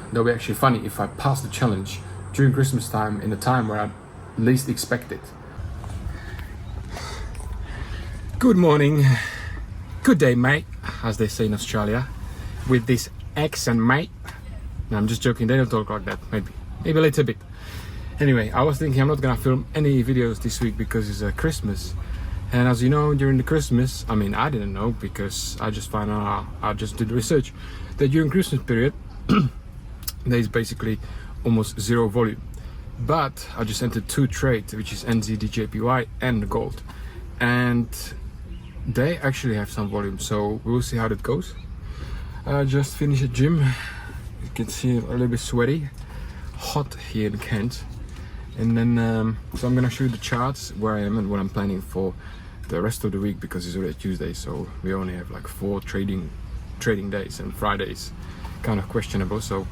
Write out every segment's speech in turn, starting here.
That'll be actually funny if I pass the challenge during Christmas time in a time where I least expect it. Good morning, good day mate, as they say in Australia, with this accent mate. No, I'm just joking, they don't talk like that, maybe a little bit. Anyway, I was thinking I'm not gonna film any videos this week because it's Christmas. And as you know, during the Christmas, I didn't know because I just found out, I just did research, that during Christmas period, there is basically almost zero volume. But I just entered two trades, which is NZDJPY and gold. And they actually have some volume, so we'll see how that goes. I just finished the gym. You can see a little bit sweaty, hot here in Kent. And then, so I'm gonna show you the charts where I am and what I'm planning for the rest of the week, because it's already Tuesday, so we only have like 4 trading days, and Fridays kind of questionable. So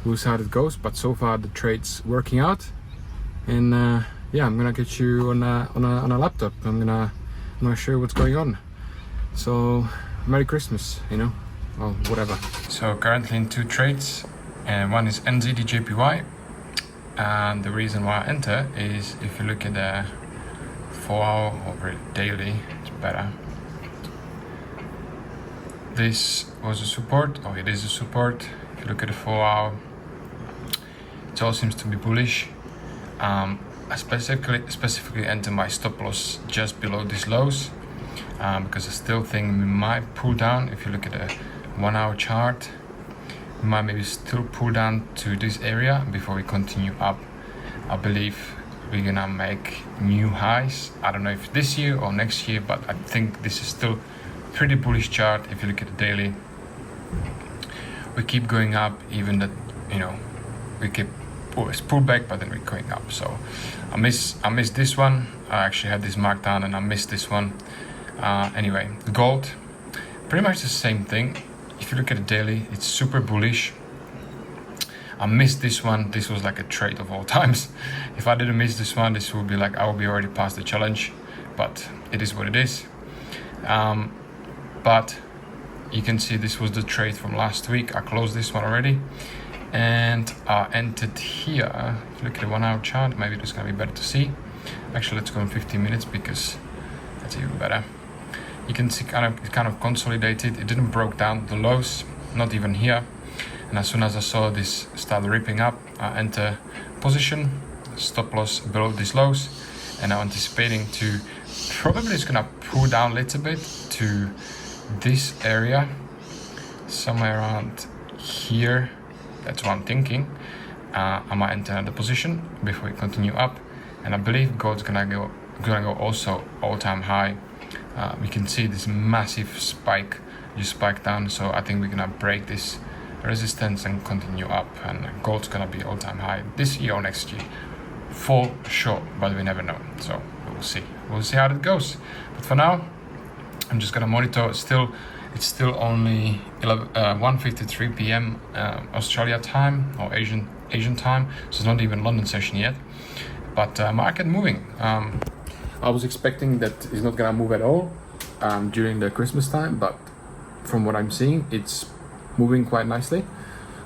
we'll see how it goes. But so far the trade's working out, and yeah, I'm gonna get you on a laptop. I'm gonna show you what's going on. So Merry Christmas, you know, or whatever. So currently in 2 trades, and one is NZDJPY. And the reason why I enter is if you look at the 4-hour or daily, it's better. This was a support, or it is a support. If you look at the 4-hour, it all seems to be bullish. I specifically enter my stop loss just below these lows, because I still think we might pull down. If you look at the 1-hour chart, we might maybe still pull down to this area before we continue up. I believe we're gonna make new highs. I don't know if this year or next year, but I think this is still pretty bullish chart. If you look at the daily, we keep going up, even that, you know, we keep always pull back, but then we're going up. So I missed this one. I actually had this marked down and I missed this one. Anyway, gold, pretty much the same thing. If you look at the daily, it's super bullish. I missed this one. This was like a trade of all times. If I didn't miss this one, this would be like I will be already past the challenge, but it is what it is. But you can see this was the trade from last week. I closed this one already, and I entered here. If you look at the 1-hour chart, maybe it's gonna be better to see. Actually, let's go in 15 minutes because that's even better. You can see it kind of consolidated. It didn't broke down the lows, not even here. And as soon as I saw this start ripping up, I enter position, stop loss below these lows, and I'm anticipating to probably it's gonna pull down a little bit to this area, somewhere around here. That's what I'm thinking. I might enter another position before we continue up, and I believe gold's gonna go also all-time high. We can see this massive spike, just spike down. So I think we're gonna break this resistance and continue up, and gold's gonna be all-time high this year or next year for sure, but we never know. So we'll see how it goes. But for now, I'm just gonna monitor. It's still only 1:53 p.m. Australia time, or Asian time, so it's not even London session yet. But market moving. I was expecting that it's not gonna move at all during the Christmas time, but from what I'm seeing, it's moving quite nicely.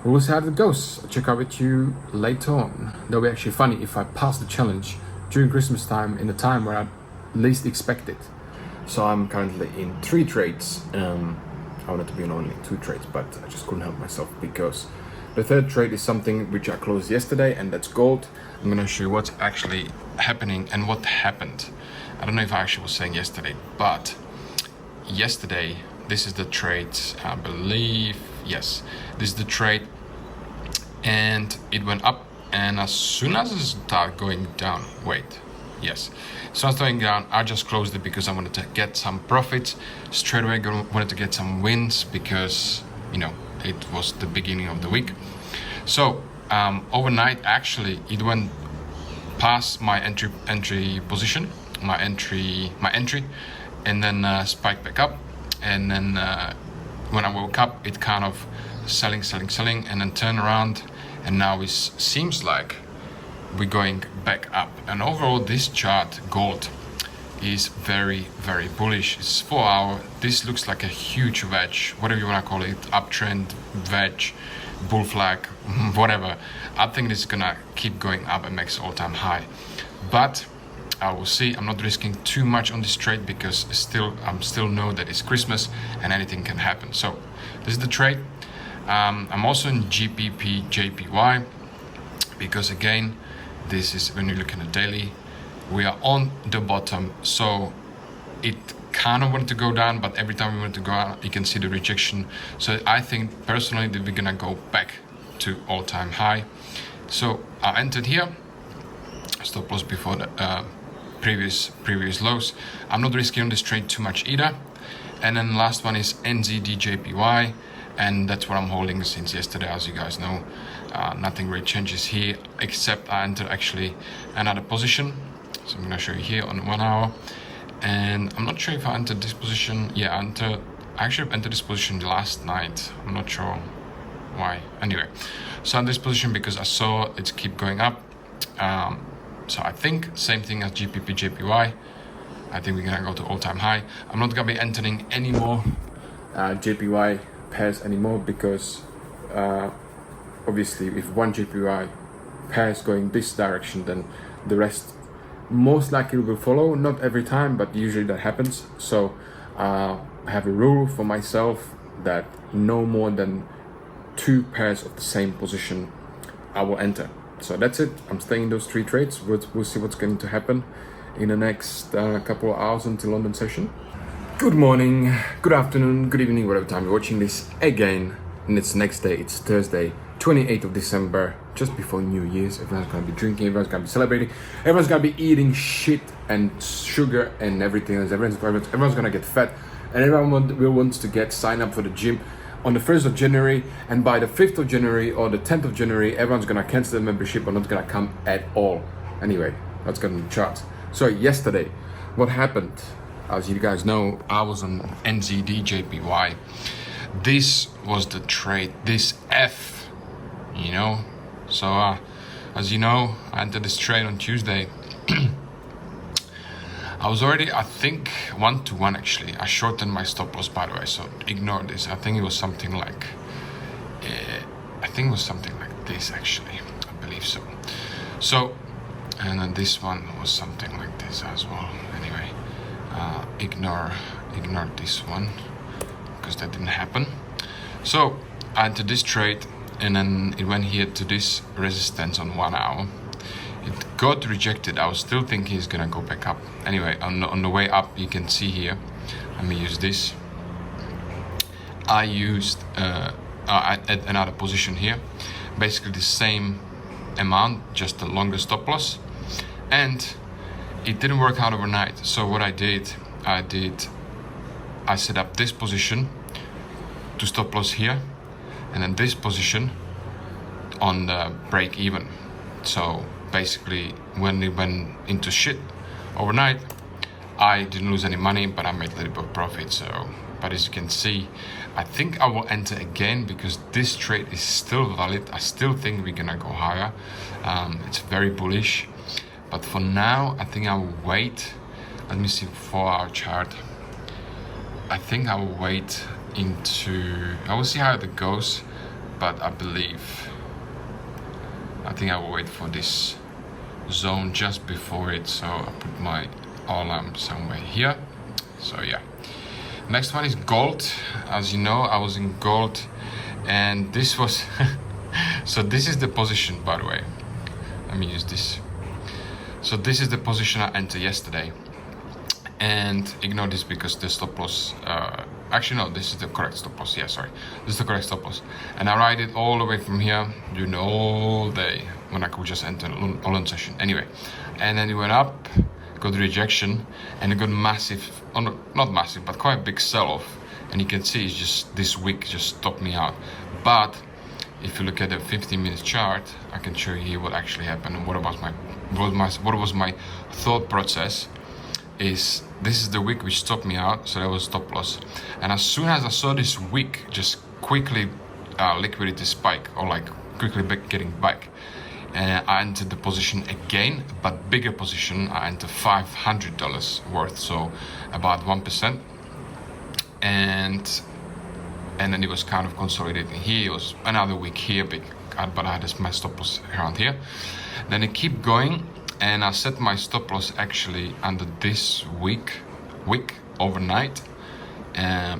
We'll see how it goes. I'll check out with you later on. That'll be actually funny if I pass the challenge during Christmas time in a time where I least expect it. So I'm currently in 3 trades. I wanted to be in only 2 trades, but I just couldn't help myself because the 3rd trade is something which I closed yesterday, and that's gold. I'm gonna show you what's actually happening and what happened. I don't know if I actually was saying yesterday, but yesterday, this is the trade, I believe, yes, this is the trade, and it went up, and as soon as it started going down, as soon as it's going down, I just closed it because I wanted to get some profits straight away. Wanted to get some wins because, you know, it was the beginning of the week. So overnight, actually, it went past my entry position, my entry, and then spiked back up. And then when I woke up, it kind of selling, and then turned around, and now it seems like we're going back up. And overall, this chart, gold, is very, very bullish. It's 4 hour. This looks like a huge wedge, whatever you want to call it, uptrend wedge. bull flag, whatever. I think it's gonna keep going up and makes all-time high, but I will see. I'm not risking too much on this trade because I'm still know that it's Christmas and anything can happen. So this is the trade. I'm also in GBP JPY because again, this is when you look at the daily, we are on the bottom, so it kind of wanted to go down, but every time we want to go out, you can see the rejection. So I think personally that we're gonna go back to all-time high. So I entered here, stop loss before the previous lows. I'm not risking on this trade too much either. And then the last one is NZD-JPY, and that's what I'm holding since yesterday, as you guys know. Nothing really changes here, except I entered actually another position. So I'm gonna show you here on 1 hour. And I'm not sure if I entered this position. Yeah, I actually entered this position last night. I'm not sure why. Anyway, so in this position because I saw it keep going up. So I think same thing as GBP JPY. I think we're gonna go to all-time high. I'm not gonna be entering any more JPY pairs anymore because obviously if one JPY pair is going this direction, then the rest most likely will follow. Not every time, but usually that happens. So I have a rule for myself that no more than 2 pairs of the same position I will enter. So that's it. I'm staying in those 3 trades. We'll see what's going to happen in the next couple of hours until London session. Good morning, good afternoon, good evening, whatever time you're watching this again. And it's next day, it's Thursday, 28th of December, just before New Year's. Everyone's gonna be drinking, everyone's gonna be celebrating, everyone's gonna be eating shit and sugar and everything else. Everyone's gonna get fat, and everyone will want to sign up for the gym on the 1st of January, and by the 5th of January or the 10th of January, everyone's gonna cancel the membership or not gonna come at all. Anyway, let's get on the charts. So yesterday, what happened? As you guys know, I was on NZD JPY. This was the trade, this F, you know. So as you know, I entered this trade on Tuesday. I was already, I think, 1-to-1 actually. I shortened my stop loss, by the way, so ignore this. I think it was something like, this actually. I believe so. So, and then this one was something like this as well. Anyway, ignore this one because that didn't happen. So I entered this trade, and then it went here to this resistance on 1 hour. It got rejected. I was still thinking it's gonna go back up. Anyway, on the way up, you can see here. Let me use this. I used at another position here, basically the same amount, just a longer stop loss, and it didn't work out overnight. So what I did, I set up this position to stop loss here, and then this position on the break even. So basically, when it went into shit overnight, I didn't lose any money, but I made a little bit of profit. So, but as you can see, I think I will enter again because this trade is still valid. I still think we're gonna go higher. It's very bullish, but for now, I think I will wait. Let me see 4-hour chart. I think I will wait I will see how it goes, but I think I will wait for this zone just before it. So I put my alarm somewhere here. So yeah, next one is gold. As you know, I was in gold, and this was so this is the position, by the way. Let me use this. So this is the position I entered yesterday, and ignore this because the stop loss, actually no, this is the correct stop loss. Yeah, sorry, this is the correct stop loss, and I ride it all the way from here during the whole day when I could just enter a session. Anyway, and then it went up, got rejection, and it got massive, not massive, but quite a big sell-off, and you can see it's just this wick just stopped me out. But if you look at the 15-minute chart, I can show you what actually happened and what was my thought process. Is this is the wick which stopped me out, so that was stop loss. And as soon as I saw this wick just quickly liquidity spike, or like quickly getting back, and I entered the position again, but bigger position. I entered $500 worth, so about 1%. And and then it was kind of consolidating here. It was another week here, but I had my stop loss around here. Then it keep going, and I set my stop loss actually under this week overnight,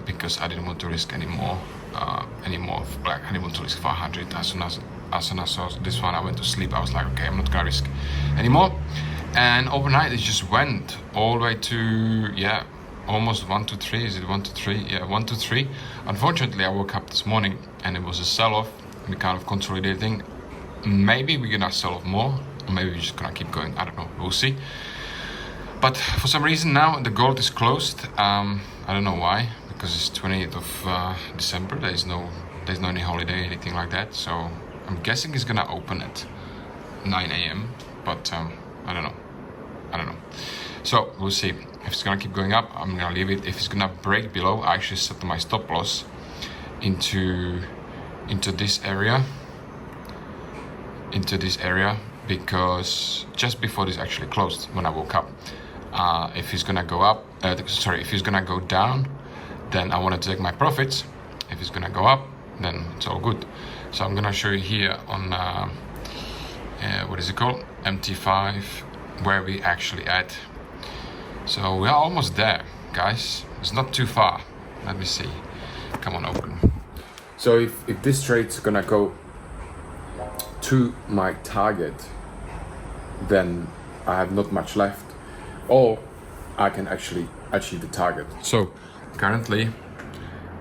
because I didn't want to risk anymore. I didn't want to risk 500. As soon as I saw this one, I went to sleep. I was like, okay, I'm not gonna risk anymore. And overnight, it just went all the way to almost 1 to 3. Is it 1 to 3? Yeah, 1 to 3. Unfortunately, I woke up this morning and it was a sell-off. We're kind of consolidating. Maybe we're gonna sell off more, or maybe we're just gonna keep going. I don't know. We'll see. But for some reason now the gold is closed. I don't know why, because it's 28th of December. There's no any holiday, anything like that. So I'm guessing it's gonna open at 9 a.m. But I don't know. So we'll see. If it's gonna keep going up, I'm gonna leave it. If it's gonna break below, I actually set my stop loss into this area. Because just before this actually closed, when I woke up, if it's gonna go up, if it's gonna go down, then I want to take my profits. If it's gonna go up, then it's all good. So I'm gonna show you here on what is it called, MT5, where we actually at. So we are almost there, guys. It's not too far. Let me see. Come on, open. So if this trade's gonna go to my target, then I have not much left, or I can actually achieve the target. So currently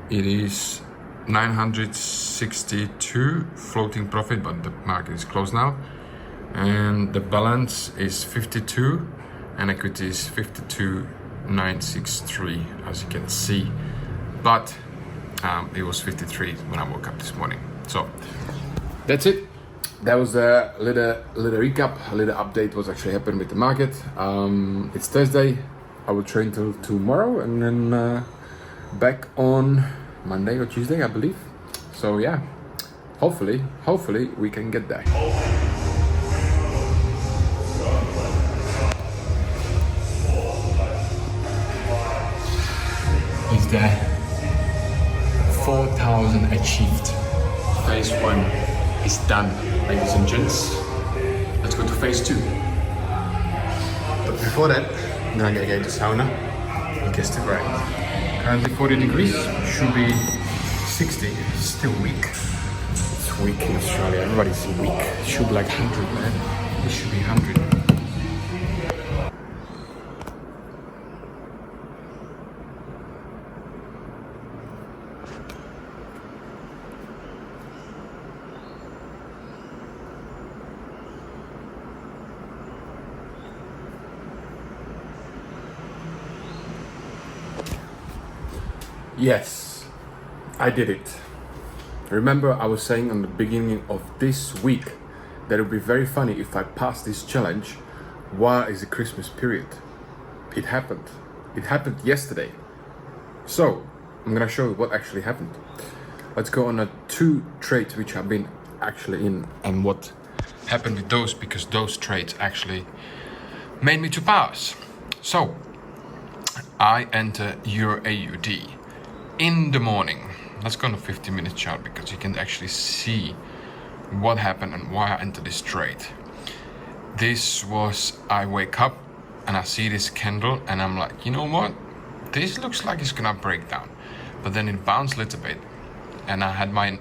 it is 962 floating profit, but the market is closed now, and the balance is 52 and equity is 52,963, as you can see, but it was 53 when I woke up this morning. So that's it. That was a little recap, a little update what's actually happened with the market. It's Thursday. I will train till tomorrow, and then back on Monday or Tuesday, I believe. So yeah, hopefully we can get there. Is there 4,000 achieved? Phase 1 is done, ladies and gents. Let's go to phase 2. But before that, I'm gonna get into sauna and kiss the ground. Currently 40 degrees, should be 60, still weak. It's weak in Australia, everybody's weak. It should be like 100, man. It should be 100. Yes, I did it. Remember, I was saying on the beginning of this week that it would be very funny if I passed this challenge while is the Christmas period. It happened. It happened yesterday. So I'm gonna show you what actually happened. Let's go on 2 trades which I've been actually in, and what happened with those, because those trades actually made me to pass. So I enter Euro AUD in the morning. Let's go on a 15-minute chart, because you can actually see what happened and why I entered this trade. This was, I wake up and I see this candle and I'm like, you know what? This looks like it's gonna break down. But then it bounced a little bit, and I had my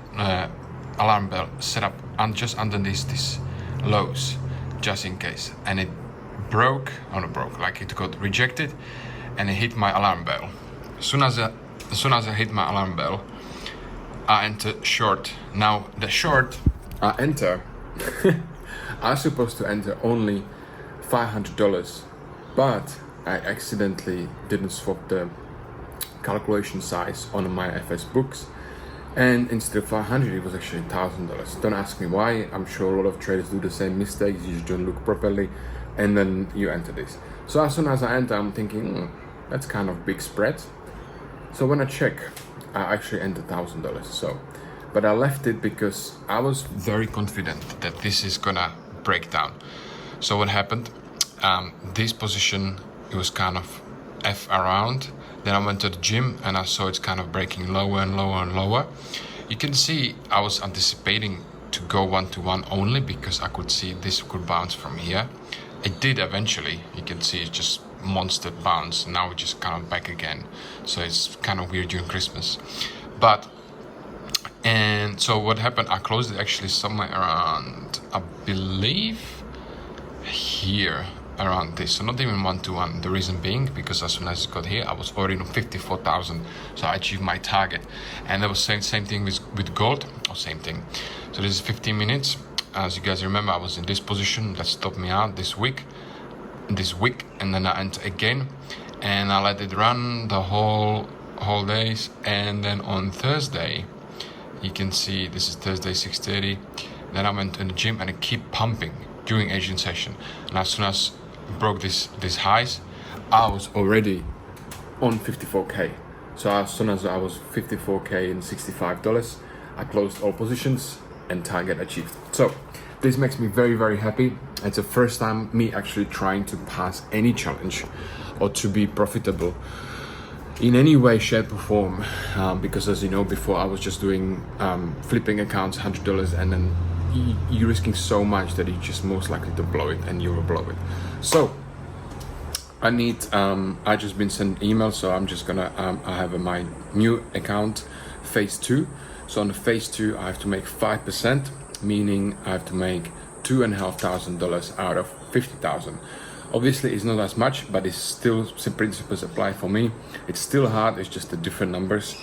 alarm bell set up just underneath these lows, just in case. And it broke, like it got rejected, and it hit my alarm bell. As soon as I hit my alarm bell, I enter short. Now the short I enter, I'm supposed to enter only $500, but I accidentally didn't swap the calculation size on my FS books, and instead of 500 it was actually $1,000. Don't ask me why. I'm sure a lot of traders do the same mistakes. You just don't look properly, and then you enter this. So as soon as I enter, I'm thinking, that's kind of big spread. So when I check, I actually entered $1,000. So, but I left it because I was very confident that this is gonna break down. So what happened? This position, it was kind of F around. Then I went to the gym and I saw it's kind of breaking lower and lower and lower. You can see I was anticipating to go 1-to-1 only because I could see this could bounce from here. It did eventually. You can see it's just monster bounce. Now we're just kind of back again. So it's kind of weird during Christmas. And so what happened, I closed it actually somewhere around, I believe, here, around this. So not even 1-to-1. The reason being, because as soon as it got here, I was already on 54,000. So I achieved my target. And that was same thing with gold, or same thing. So this is 15 minutes. As you guys remember, I was in this position that stopped me out this week, and then I entered again. And I let it run the whole days. And then on Thursday, you can see this is Thursday 6:30. Then I went in the gym and I keep pumping during Asian session. And as soon as I broke these highs, I was already on 54k. So as soon as I was 54k and $65, I closed all positions and target achieved. So this makes me very, very happy. It's the first time me actually trying to pass any challenge or to be profitable in any way, shape or form, because as you know, before I was just doing flipping accounts, $100, and then you're risking so much that you're just most likely to blow it, and you will blow it. So I just been sent email, so I'm just gonna I have my new account phase 2. So on the phase 2 I have to make 5%, meaning I have to make $2,500 out of 50,000. Obviously it's not as much, but it's still the principles apply for me. It's still hard, it's just the different numbers.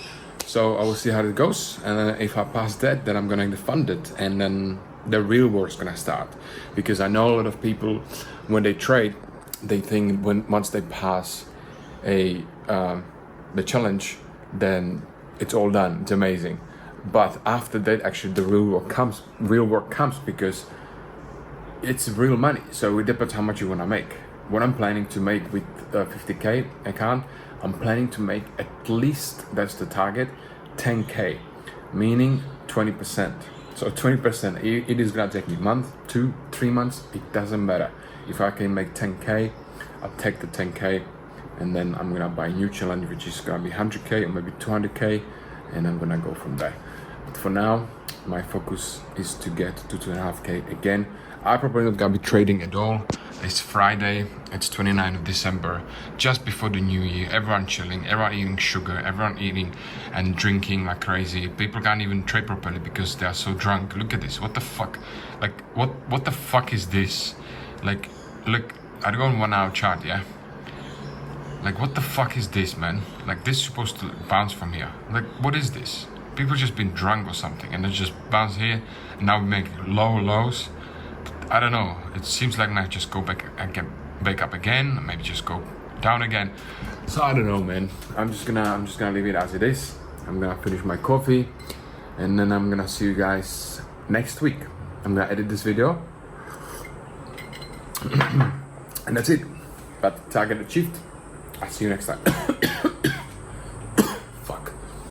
So I will see how it goes, and then if I pass that, then I'm gonna get funded, and then the real work's gonna start. Because I know a lot of people, when they trade, they think once they pass the challenge, then it's all done, it's amazing. But after that, actually the real work comes because it's real money. So it depends how much you want to make. What I'm planning to make with 50k account, I'm planning to make at least, that's the target, 10k, meaning 20%. So 20%, it is gonna take me a month, 2-3 months, it doesn't matter. If I can make 10k, I'll take the 10k, and then I'm gonna buy a new challenge, which is gonna be 100k or maybe 200k, and I'm gonna go from there. But for now, my focus is to get to 2.5k again. I probably not gonna be trading at all. It's Friday, it's 29th of December, just before the new year. Everyone chilling, everyone eating sugar, everyone eating and drinking like crazy. People can't even trade properly because they are so drunk. Look at this, what the fuck? Like, what the fuck is this? Like, look, I go on 1 hour chart, yeah? Like, what the fuck is this, man? Like, this is supposed to bounce from here. Like, what is this? People just been drunk or something, and they just bounce here, and now we make lower lows. I don't know. It seems like now just go back and get back up again, maybe just go down again. So I don't know, man. I'm just gonna leave it as it is. I'm gonna finish my coffee, and then I'm gonna see you guys next week. I'm gonna edit this video, and that's it. But target achieved. I'll see you next time.